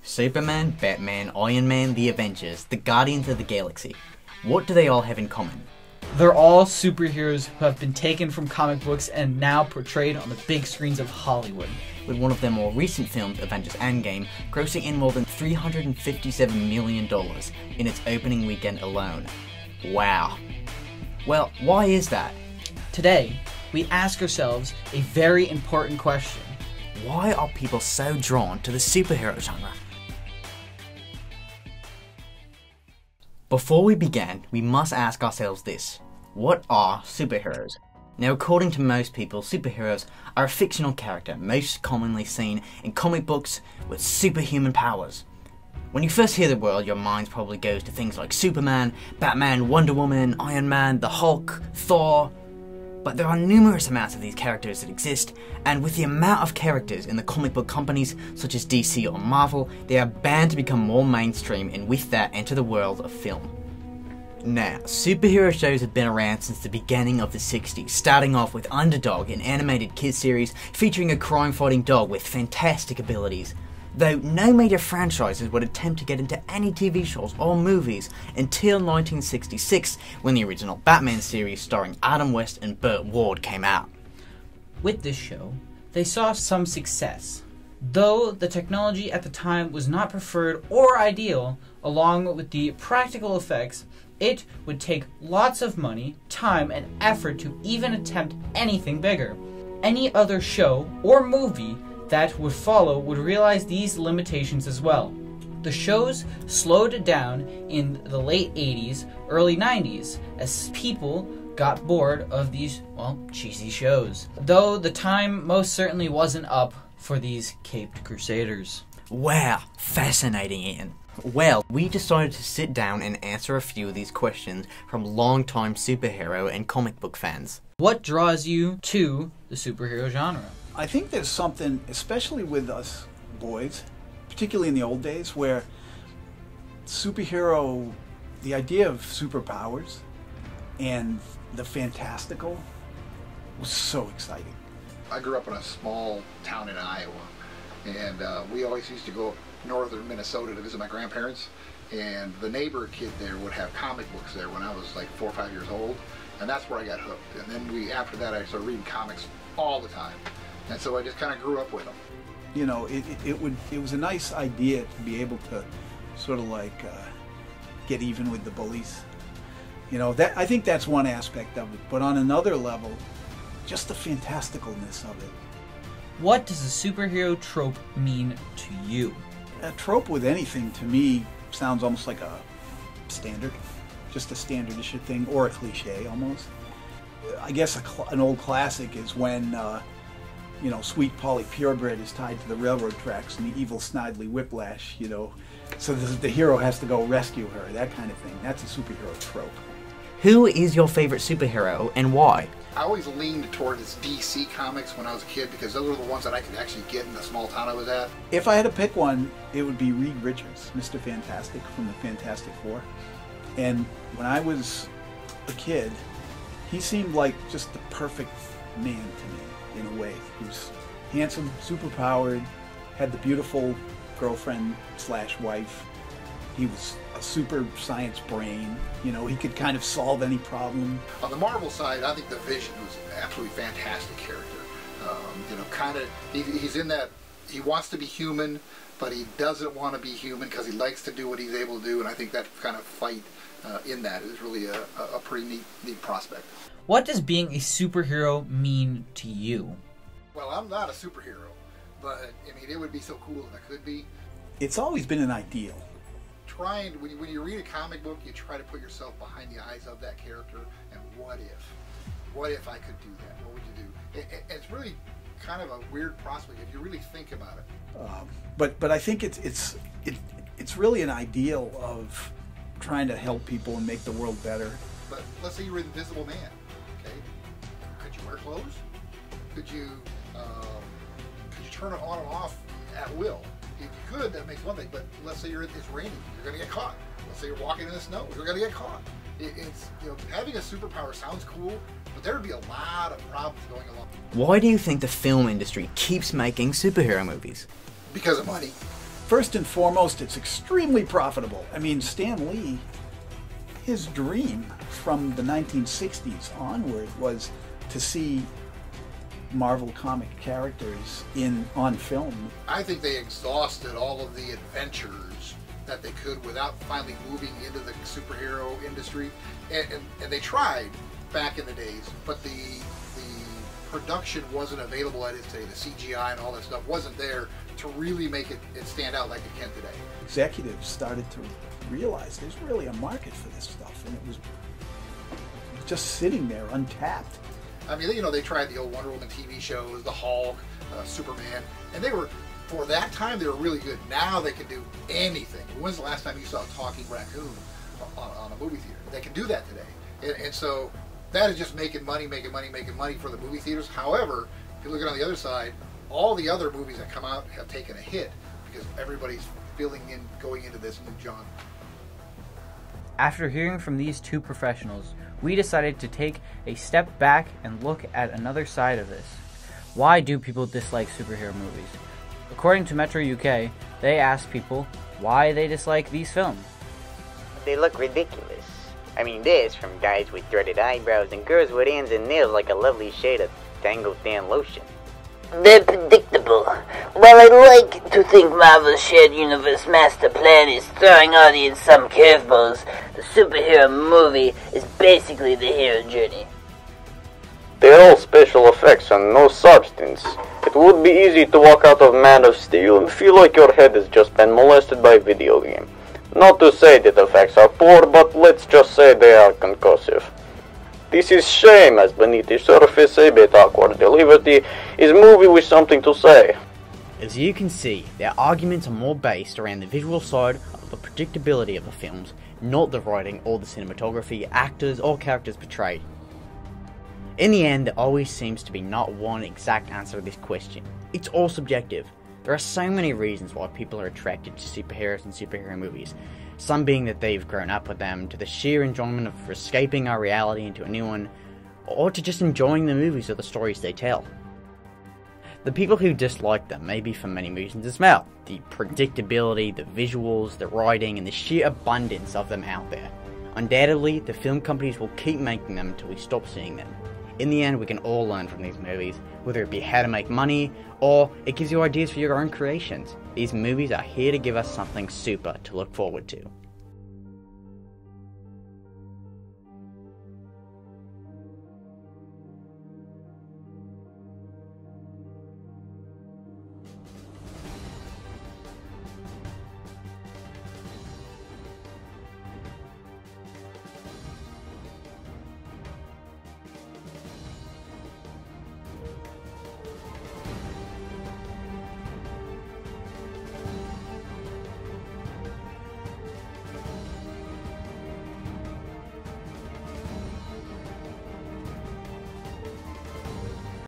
Superman, Batman, Iron Man, the Avengers, the Guardians of the Galaxy. What do they all have in common? They're all superheroes who have been taken from comic books and now portrayed on the big screens of Hollywood. With one of their more recent films, Avengers Endgame, grossing in more than $357 million in its opening weekend alone. Wow. Well, why is that? Today, we ask ourselves a very important question. Why are people so drawn to the superhero genre? Before we begin, we must ask ourselves this. What are superheroes? Now, according to most people, superheroes are a fictional character most commonly seen in comic books with superhuman powers. When you first hear the word, your mind probably goes to things like Superman, Batman, Wonder Woman, Iron Man, the Hulk, Thor. But there are numerous amounts of these characters that exist, and with the amount of characters in the comic book companies such as DC or Marvel, they are bound to become more mainstream and with that enter the world of film. Now, superhero shows have been around since the beginning of the 60s, starting off with Underdog, an animated kids series featuring a crime-fighting dog with fantastic abilities. Though no major franchises would attempt to get into any TV shows or movies until 1966, when the original Batman series starring Adam West and Burt Ward came out. With this show, they saw some success. Though the technology at the time was not preferred or ideal, along with the practical effects, it would take lots of money, time, and effort to even attempt anything bigger. Any other show or movie that would follow would realize these limitations as well. The shows slowed down in the late 80s, early 90s, as people got bored of these, cheesy shows. Though the time most certainly wasn't up for these caped crusaders. Wow, fascinating, Ian. Well, we decided to sit down and answer a few of these questions from longtime superhero and comic book fans. What draws you to the superhero genre? I think there's something, especially with us boys, particularly in the old days, where the idea of superpowers and the fantastical was so exciting. I grew up in a small town in Iowa, and we always used to go northern Minnesota to visit my grandparents, and the neighbor kid there would have comic books there when I was like 4 or 5 years old, and that's where I got hooked. And then after that I started reading comics all the time. And so I just kind of grew up with them. You know, it was a nice idea to be able to sort of like get even with the bullies. You know, I think that's one aspect of it. But on another level, just the fantasticalness of it. What does a superhero trope mean to you? A trope with anything, to me, sounds almost like a standard. Just a standard-ish thing, or a cliche, almost. I guess an old classic is when you know, sweet Polly Purebred is tied to the railroad tracks and the evil Snidely Whiplash, you know, so the hero has to go rescue her, that kind of thing. That's a superhero trope. Who is your favorite superhero and why? I always leaned towards DC comics when I was a kid because those were the ones that I could actually get in the small town I was at. If I had to pick one, it would be Reed Richards, Mr. Fantastic from the Fantastic Four. And when I was a kid, he seemed like just the perfect man to me. In a way, he was handsome, superpowered, had the beautiful girlfriend/wife. He was a super science brain. You know, he could kind of solve any problem. On the Marvel side, I think the Vision was an absolutely fantastic character. You know, kind of, he's in that, he wants to be human, but he doesn't want to be human because he likes to do what he's able to do, and I think that kind of fight in that is really a pretty neat prospect. What does being a superhero mean to you? Well, I'm not a superhero, but I mean, it would be so cool if I could be. It's always been an ideal. When you read a comic book, you try to put yourself behind the eyes of that character, and what if I could do that? What would you do? It's really kind of a weird prospect if you really think about it. But I think it's really an ideal of trying to help people and make the world better. But let's say you were Invisible Man. Could you wear clothes? Could you turn it on and off at will? If you could, that makes one thing. But let's say it's raining, you're going to get caught. Let's say you're walking in the snow, you're going to get caught. It's, you know, having a superpower sounds cool, but there would be a lot of problems going along. Why do you think the film industry keeps making superhero movies? Because of money. First and foremost, it's extremely profitable. I mean, Stan Lee, his dream from the 1960s onward was to see Marvel comic characters on film. I think they exhausted all of the adventures that they could without finally moving into the superhero industry. And they tried back in the days, but the production wasn't available at its day. The CGI and all that stuff wasn't there to really make it stand out like it can today. Executives started to realize there's really a market for this stuff, and it was just sitting there untapped. I mean, you know, they tried the old Wonder Woman TV shows, the Hulk, Superman, and they were, for that time, they were really good. Now they can do anything. When's the last time you saw a talking raccoon on a movie theater? They can do that today. And so that is just making money for the movie theaters. However, if you look at it on the other side, all the other movies that come out have taken a hit because everybody's going into this new genre. After hearing from these two professionals, we decided to take a step back and look at another side of this. Why do people dislike superhero movies? According to Metro UK, they asked people why they dislike these films. They look ridiculous. I mean, this from guys with threaded eyebrows and girls with hands and nails like a lovely shade of Tango Tan lotion. They're predictable. While I like to think Marvel's shared universe master plan is throwing audience some curveballs, the superhero movie is basically the hero journey. They're all special effects and no substance. It would be easy to walk out of Man of Steel and feel like your head has just been molested by a video game. Not to say that the effects are poor, but let's just say they are concussive. This is shame, as beneath the surface a bit awkward delivery is movie with something to say. As you can see, their arguments are more based around the visual side of the predictability of the films, not the writing or the cinematography, actors or characters portrayed. In the end, there always seems to be not one exact answer to this question. It's all subjective. There are so many reasons why people are attracted to superheroes and superhero movies, some being that they've grown up with them, to the sheer enjoyment of escaping our reality into a new one, or to just enjoying the movies or the stories they tell. The people who dislike them may be for many reasons as well. The predictability, the visuals, the writing, and the sheer abundance of them out there. Undoubtedly, the film companies will keep making them until we stop seeing them. In the end, we can all learn from these movies, whether it be how to make money, or it gives you ideas for your own creations. These movies are here to give us something super to look forward to.